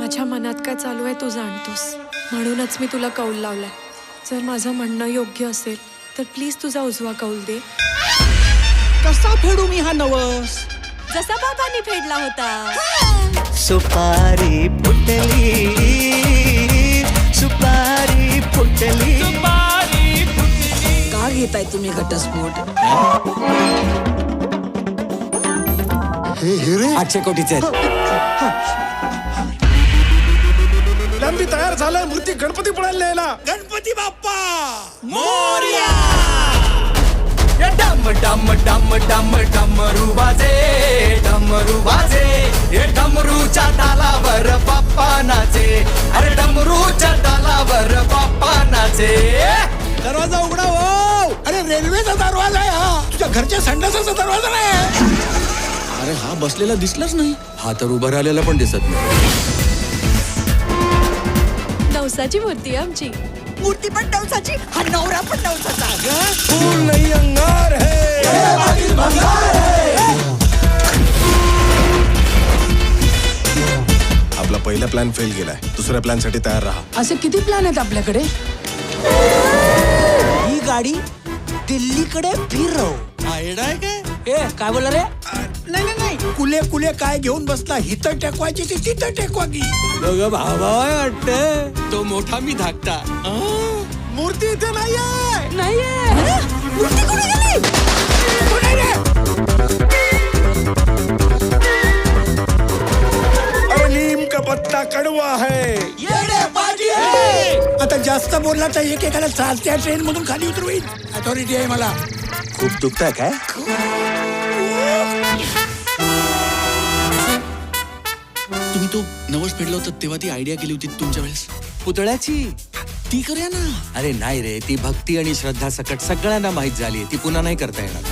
माझ्या मनात काय चालू आहे तू जाणतोस, म्हणूनच मी तुला कौल लावलाय. जर माझं म्हणणं योग्य असेल तर प्लीज तुझा उजवा कौल दे. कसा फेडू मी हा नवस? जसा बाबांनी फेडला होता. सुपारी फुटली, सुपारी फुटली. का घेताय तुम्ही घटस्फोट? हे हिरे 800 कोटीचे आहेत. लांबी तयार झालाय. मूर्ती गणपती पडायला न्यायला. गणपती बाप्पा मोरया. या डम डम डम डम डमरू वाजे, डमरू वाजे. हे डमरूच्या तालावर बाप्पा नाचे. अरे डमरूच्या तालावर बाप्पा नाचे. दरवाजा उघडा हो. अरे रेल्वेचा दरवाजा आहे हा, तुझ्या घरच्या संडासाचा दरवाजा नाही. अरे हा बसलेला दिसलाच नाही. हा तर उभं राहिलेला पण दिसत नाही. नवसाची मूर्ती आहे आमची. मूर्ती पण नवसाची, हा नवरा पण नवसाचा. फूल नहीं अंगार है. आपला पहिला प्लॅन फेल गेलाय. दुसऱ्या प्लॅन साठी तयार राहा. असे किती प्लॅन आहेत आपल्याकडे? ही गाडी दिल्लीकडे फिरव. आयडाय काय? काय बोलला रे? नाही नाही नाही, कुले कुले काय घेऊन बसला? हिथं टेकवायची ती तिथं टेकवा की. भावा वाटत तो मोठा मी धाकटा. मूर्ती इथे नाहीये. नाहीये. मूर्ती कुठे गेली? कुठे रे? अरे नीम का पत्ता कड़वा है. आता जास्त बोलला तर एकेकाला चालत्या ट्रेन मधून खाली उतरवीन. अथॉरिटी आहे मला. खूप दुखतंय काय? तुम्ही तो नवस फेडला होता तेव्हा ती आयडिया केली होती तुमच्या वेळेस. पुतळ्याची ती करूया ना. अरे नाही रे, ती भक्ती आणि श्रद्धा सकट सगळ्यांना माहित झाली. ती पुन्हा नाही करता येणार.